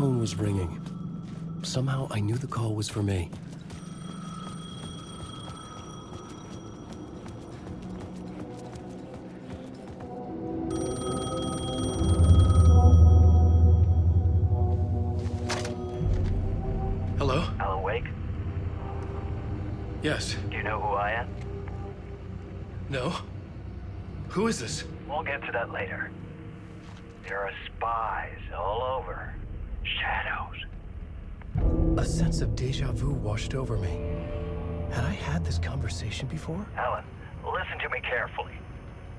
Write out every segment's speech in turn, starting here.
phone was ringing. Somehow I knew the call was for me. Hello? Alan Wake? Yes. Do you know who I am? No? Who is this? We'll get to that later. There are spies all over. Shadows. A sense of deja vu washed over me. Had I had this conversation before? Alan, listen to me carefully.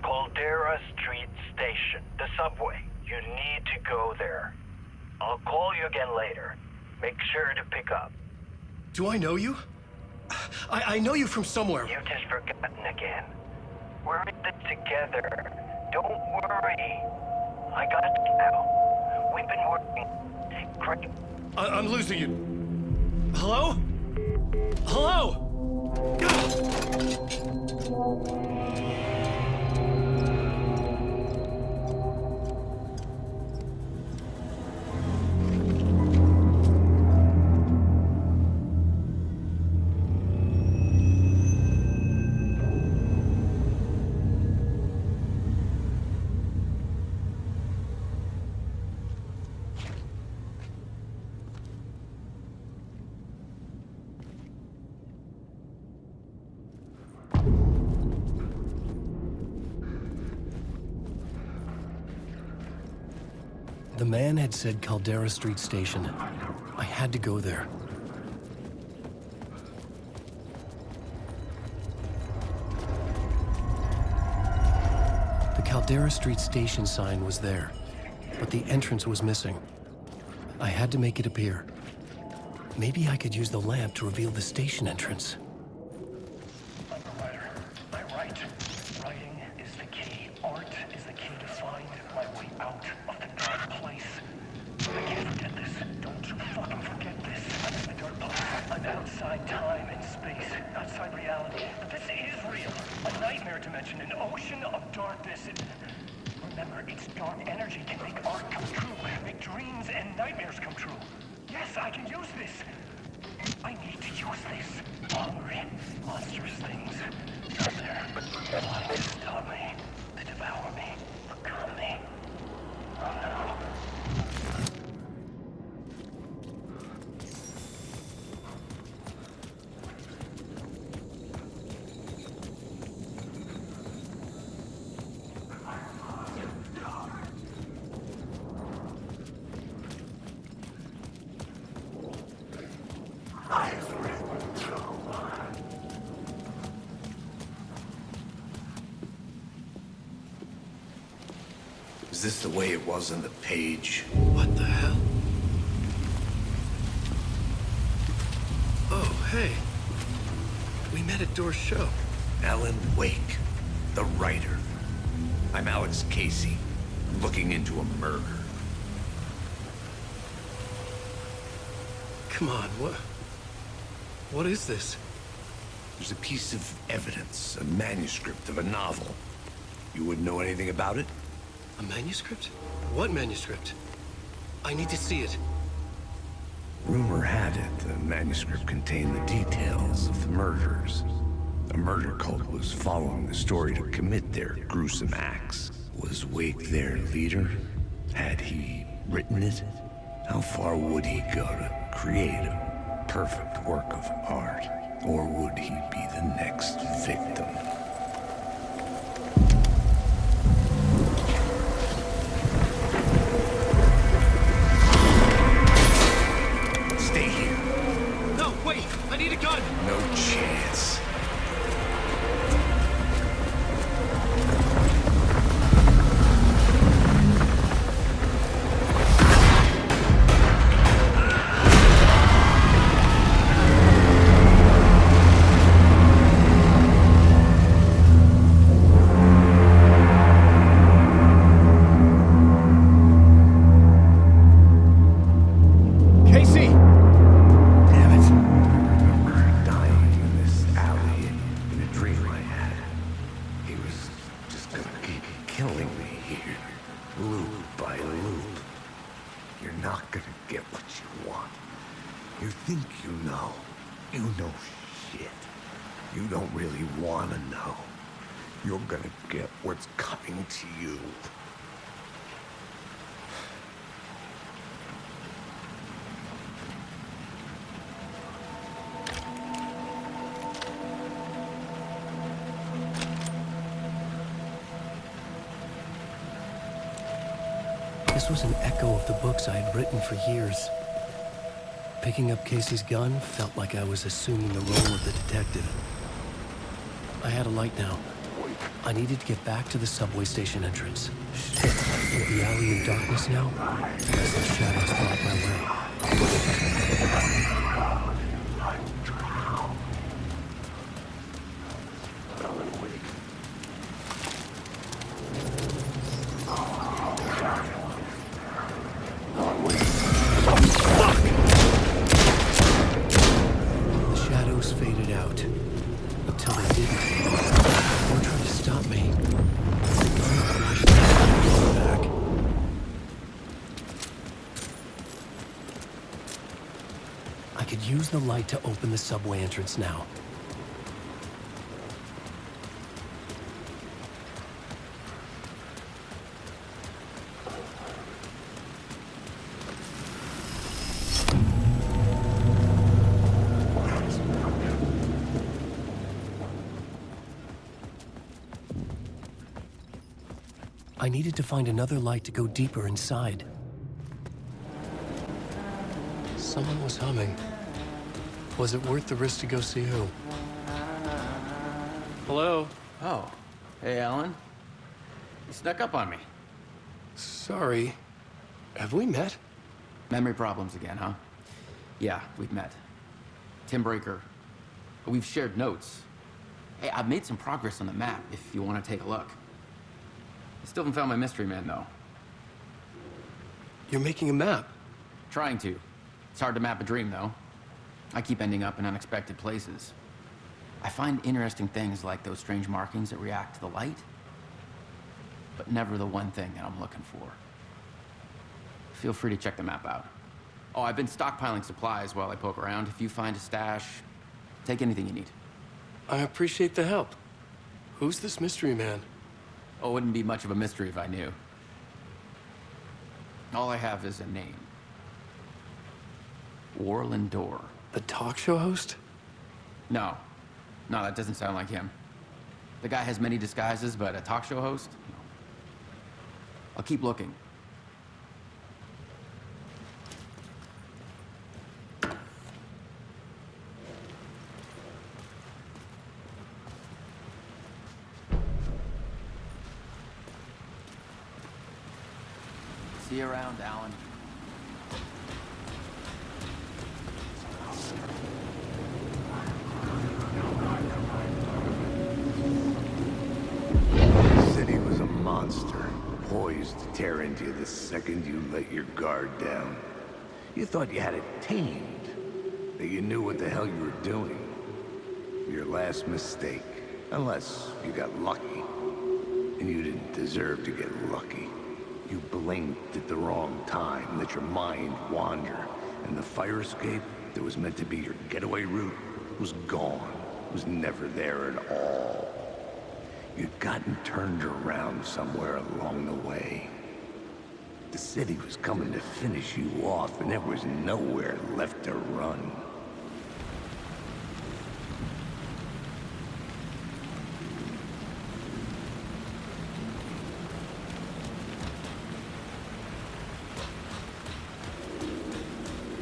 Caldera Street Station, the subway. You need to go there. I'll call you again later. Make sure to pick up. Do I know you? I know you from somewhere. You've just forgotten again. We're in it together. Don't worry. I got you now. We've been working great. I'm losing you. Hello? Hello? The man had said Caldera Street Station. I had to go there. The Caldera Street Station sign was there, but the entrance was missing. I had to make it appear. Maybe I could use the lamp to reveal the station entrance. I'm a writer. I write. Writing is the key. Art is the key to find my way out of the dark place. I can't forget this. Don't you fucking forget this. I'm in the dark place. I'm outside time and space. Outside reality. But this is real. A nightmare dimension. An ocean of darkness. Remember, its dark energy can make art come true. Make dreams and nightmares come true. Yes, I can use this. I need to use this. Hungry, monstrous things. Out there, plotting to stop me, to devour me, become me. Oh no. Is this the way it was on the page? What the hell? Oh, hey. We met at Door's show. Alan Wake, the writer. I'm Alex Casey. I'm looking into a murder. Come on, what is this? There's a piece of evidence, a manuscript of a novel. You wouldn't know anything about it? A manuscript? What manuscript? I need to see it. Rumor had it the manuscript contained the details of the murders. A murder cult was following the story to commit their gruesome acts. Was Wake their leader? Had he written it? How far would he go to create a perfect work of art? Or would he be the next victim? Stay here. No, wait! I need a gun! No chance. Casey! Damn it. I remember dying in this alley in a dream I had. He was just gonna keep killing me here, loop by loop. You're not gonna get what you want. You think you know. You know shit. You don't really wanna know. You're gonna get what's coming to you. This was an echo of the books I had written for years. Picking up Casey's gun felt like I was assuming the role of the detective. I had a light now. I needed to get back to the subway station entrance. Shit, was the alley in darkness now? As the shadows blocked my way. Use the light to open the subway entrance now. I needed to find another light to go deeper inside. Someone was humming. Was it worth the risk to go see who? Hello? Oh. Hey, Alan. You snuck up on me. Sorry. Have we met? Memory problems again, huh? Yeah, we've met. Tim Breaker. We've shared notes. Hey, I've made some progress on the map if you want to take a look. I still haven't found my mystery man, though. You're making a map? Trying to. It's hard to map a dream, though. I keep ending up in unexpected places. I find interesting things like those strange markings that react to the light, but never the one thing that I'm looking for. Feel free to check the map out. Oh, I've been stockpiling supplies while I poke around. If you find a stash, take anything you need. I appreciate the help. Who's this mystery man? Oh, it wouldn't be much of a mystery if I knew. All I have is a name. Warland Door. The talk show host? No. No, that doesn't sound like him. The guy has many disguises, but a talk show host? No. I'll keep looking. See you around, Alan. Monster, poised to tear into you the second you let your guard down. You thought you had it tamed, that you knew what the hell you were doing. Your last mistake, unless you got lucky. And you didn't deserve to get lucky. You blinked at the wrong time, let your mind wander, and the fire escape that was meant to be your getaway route was gone, was never there at all. You'd gotten turned around somewhere along the way. The city was coming to finish you off, and there was nowhere left to run.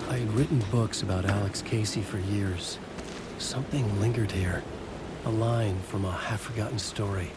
I had written books about Alex Casey for years. Something lingered here. A line from a half-forgotten story.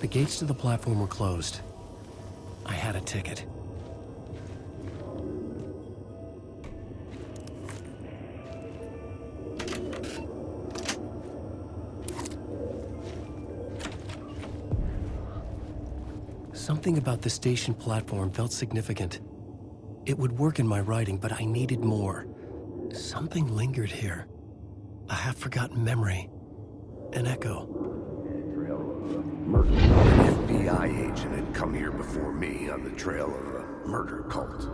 gates to the platform were closed. I had a ticket. Something about the station platform felt significant. It would work in my writing, but I needed more. Something lingered here. A half-forgotten memory. An echo. An FBI agent had come here before me on the trail of a murder cult.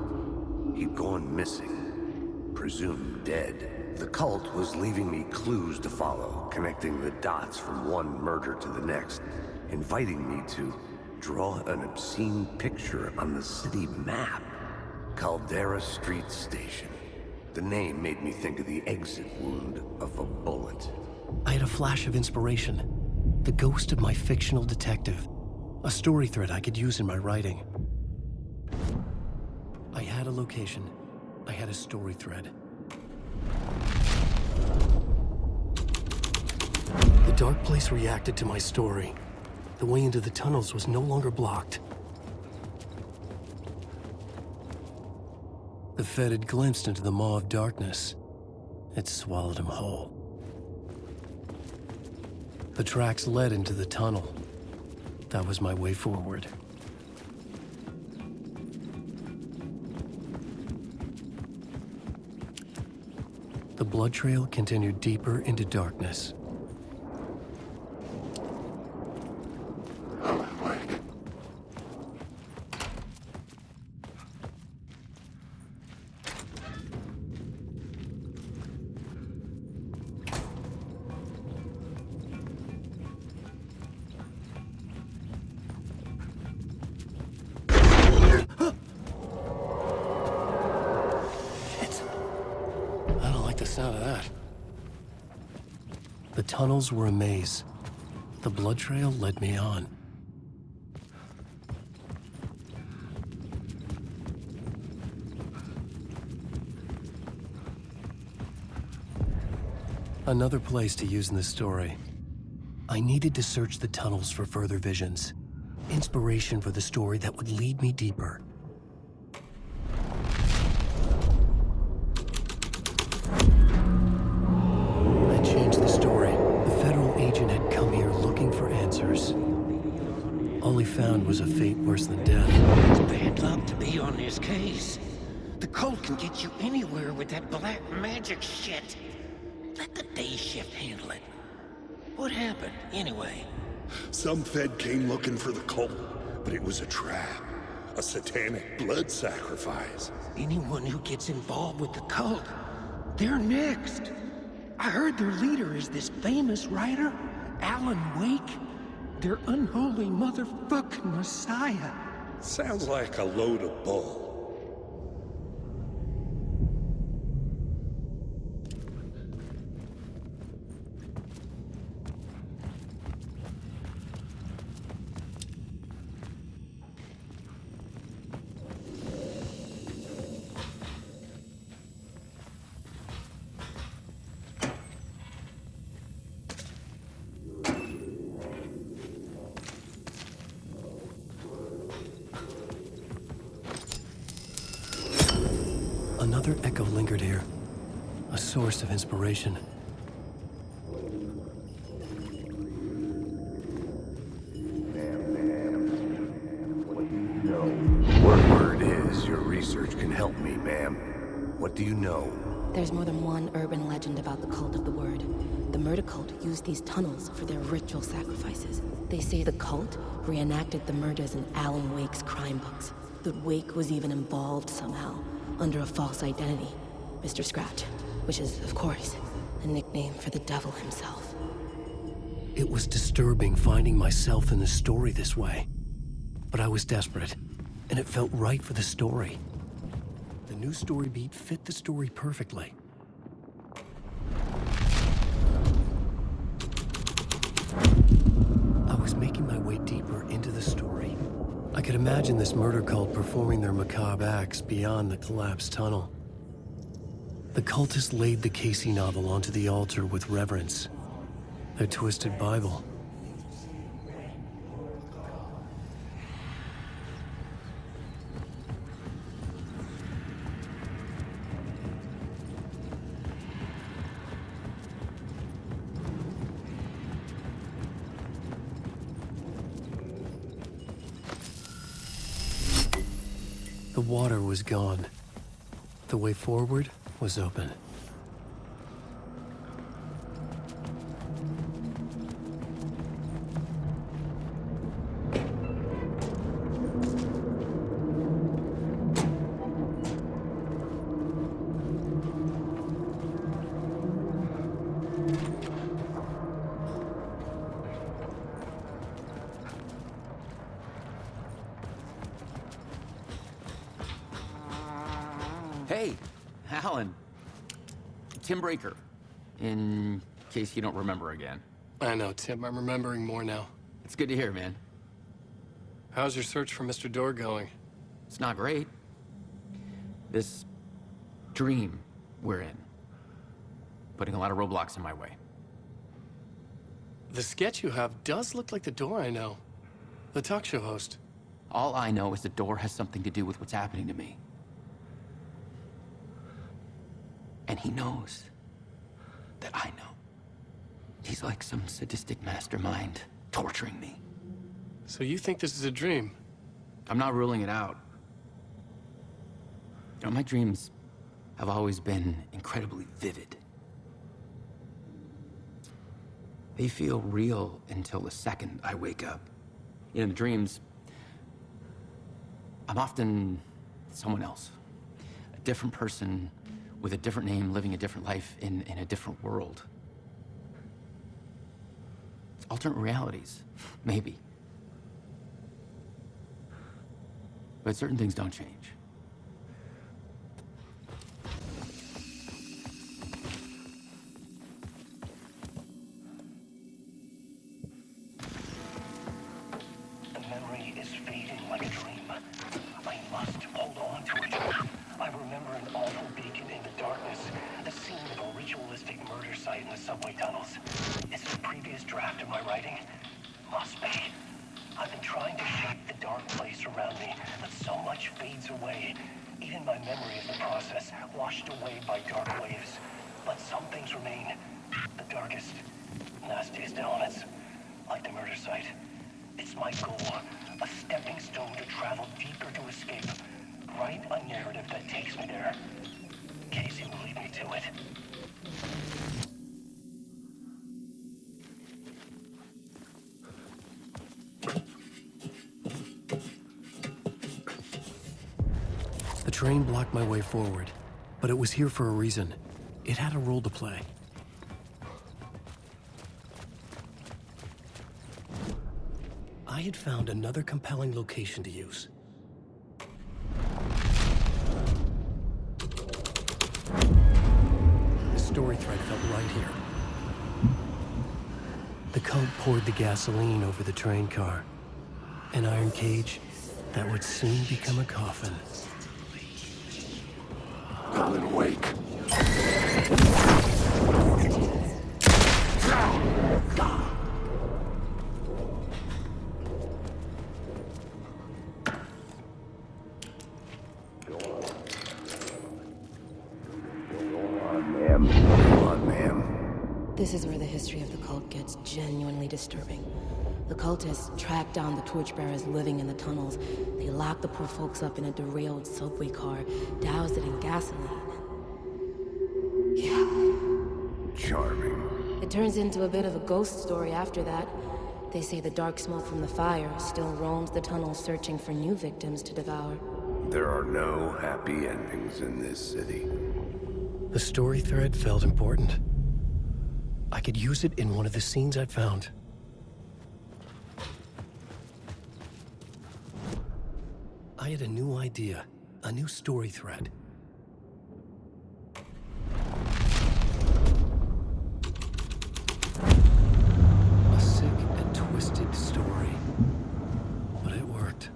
He'd gone missing, presumed dead. The cult was leaving me clues to follow, connecting the dots from one murder to the next, inviting me to draw an obscene picture on the city map. Caldera Street Station. The name made me think of the exit wound of a bullet. I had a flash of inspiration. The ghost of my fictional detective. A story thread I could use in my writing. I had a location. I had a story thread. The dark place reacted to my story. The way into the tunnels was no longer blocked. The Fed had glimpsed into the maw of darkness. It swallowed him whole. The tracks led into the tunnel. That was my way forward. The blood trail continued deeper into darkness. Sound of that. The tunnels were a maze. The blood trail led me on. Another place to use in this story. I needed to search the tunnels for further visions. Inspiration for the story that would lead me deeper. All he found was a fate worse than death. It's bad luck to be on this case. The cult can get you anywhere with that black magic shit. Let the day shift handle it. What happened, anyway? Some Fed came looking for the cult, but it was a trap. A satanic blood sacrifice. Anyone who gets involved with the cult, they're next. I heard their leader is this famous writer, Alan Wake. Their unholy motherfucking messiah. Sounds like a load of bull. Another echo lingered here, a source of inspiration. Word is your research can help me, ma'am. What do you know? There's more than one urban legend about the Cult of the Word. The murder cult used these tunnels for their ritual sacrifices. They say the cult reenacted the murders in Alan Wake's crime books. That Wake was even involved somehow, under a false identity, Mr. Scratch, which is, of course, a nickname for the devil himself. It was disturbing finding myself in the story this way. But I was desperate, and it felt right for the story. The new story beat fit the story perfectly. I was making my way deeper into the story. I could imagine this murder cult performing their macabre acts beyond the collapsed tunnel. The cultists laid the Casey novel onto the altar with reverence. Their twisted Bible. The water was gone. The way forward was open. Hey, Alan. Tim Breaker, in case you don't remember again. I know, Tim. I'm remembering more now. It's good to hear, man. How's your search for Mr. Door going? It's not great. This dream we're in, putting a lot of roadblocks in my way. The sketch you have does look like the Door I know. The talk show host. All I know is the Door has something to do with what's happening to me. And he knows that I know. He's like some sadistic mastermind torturing me. So you think this is a dream? I'm not ruling it out. You know, my dreams have always been incredibly vivid. They feel real until the second I wake up. In the dreams, I'm often someone else. A different person with a different name, living a different life in a different world. It's alternate realities, maybe. But certain things don't change. The memory is fading like a dream. I must hold on to it. I remember an awful beacon in the darkness, the scene of a ritualistic murder site in the subway tunnels. Is it a previous draft of my writing? Must be. I've been trying to shape the dark place around me, but so much fades away. Even my memory of the process, washed away by dark waves. But some things remain. The darkest, nastiest elements, like the murder site. It's my goal, a stepping stone to travel deeper to escape. Write a narrative that takes me there. Casey will lead me to it. The train blocked my way forward, but it was here for a reason. It had a role to play. I had found another compelling location to use. The story thread felt right here. The cult poured the gasoline over the train car. An iron cage that would soon become a coffin. Alan Wake. This is where the history of the cult gets genuinely disturbing. The cultists tracked down the torchbearers living in the tunnels. They locked the poor folks up in a derailed subway car, doused it in gasoline. Yeah. Charming. It turns into a bit of a ghost story after that. They say the dark smoke from the fire still roams the tunnels searching for new victims to devour. There are no happy endings in this city. The story thread felt important. I could use it in one of the scenes I'd found. I had a new idea, a new story thread. A sick and twisted story, but it worked.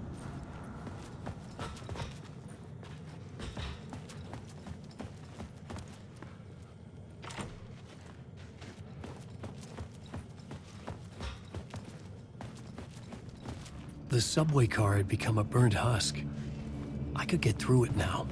The subway car had become a burnt husk. I could get through it now.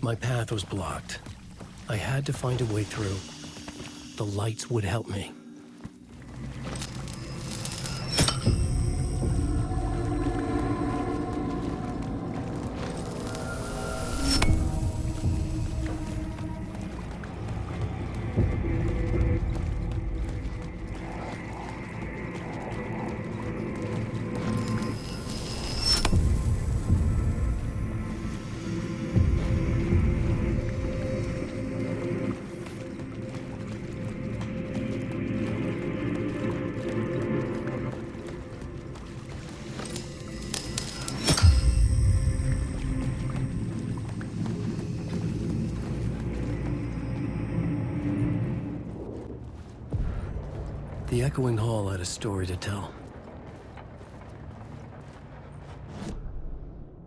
My path was blocked. I had to find a way through. The lights would help me. The echoing hall had a story to tell.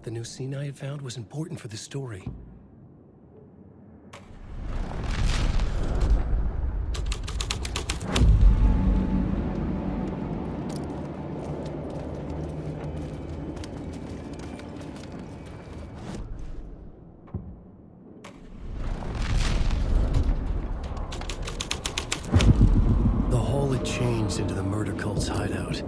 The new scene I had found was important for the story. The hall had changed into the murder cult's hideout.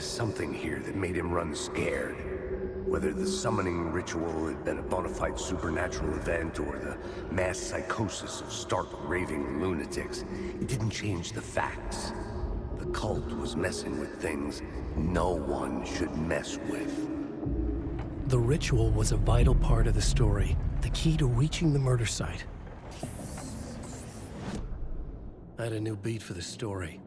Something here that made him run scared. Whether the summoning ritual had been a bona fide supernatural event or the mass psychosis of stark raving lunatics, it didn't change the facts. The cult was messing with things no one should mess with. The ritual was a vital part of the story, the key to reaching the murder site. I had a new beat for the story.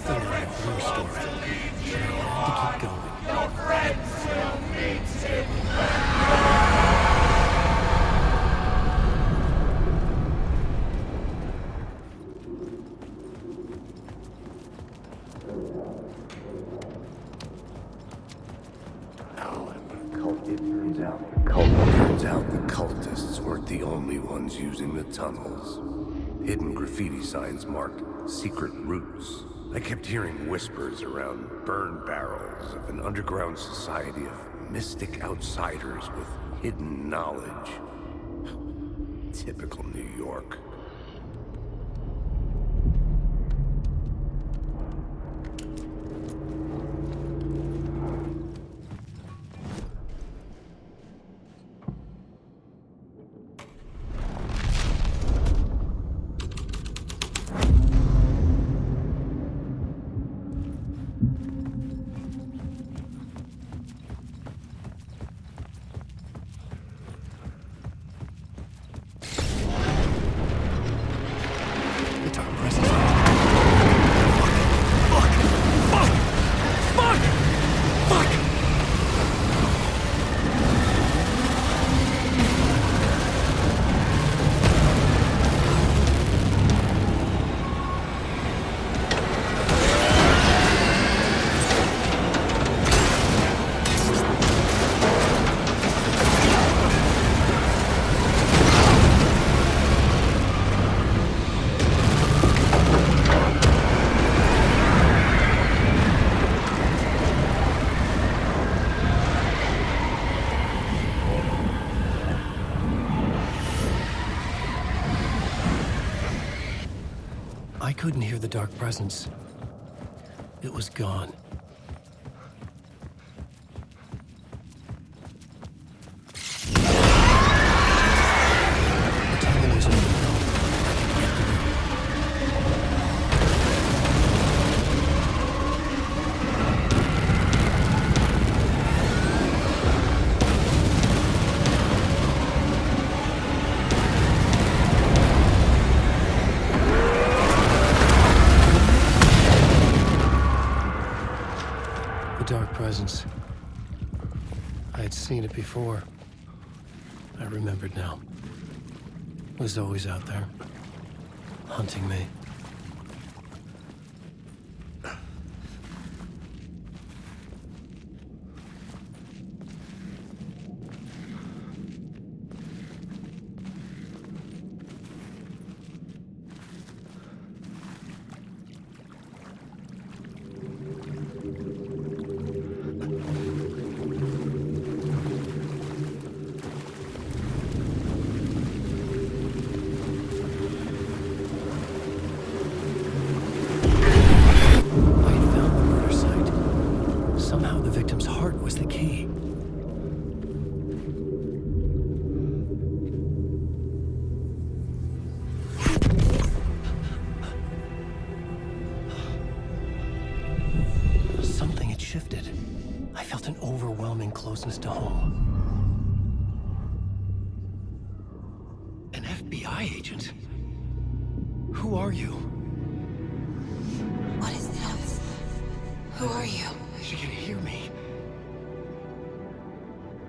Something like a blue story. I had to keep going. Your friends will meet him. Turns out the cultists weren't the only ones using the tunnels. Hidden graffiti signs marked secret routes. I kept hearing whispers around burn barrels of an underground society of mystic outsiders with hidden knowledge. Typical New York. I couldn't hear the dark presence. It was gone. The tunnel was open. The dark presence. I had seen it before. I remembered now. It was always out there, hunting me. Shifted. I felt an overwhelming closeness to home. An FBI agent? Who are you? What is this? Who are you? She can hear me.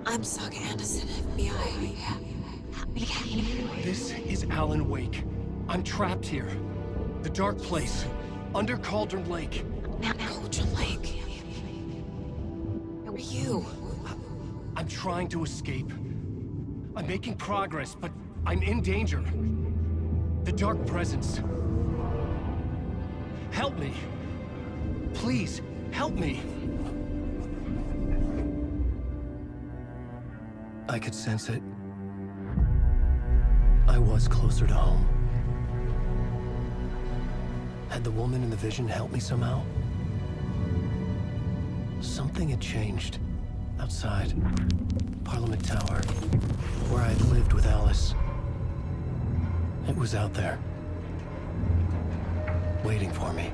I'm Saga Anderson, FBI. This is Alan Wake. I'm trapped here. The dark place. Under Cauldron Lake. Cauldron Lake? Who are you? I'm trying to escape. I'm making progress, but I'm in danger. The dark presence. Help me. Please, help me. I could sense it. I was closer to home. Had the woman in the vision helped me somehow? Something had changed. Outside. Parliament Tower. Where I'd lived with Alice. It was out there. Waiting for me.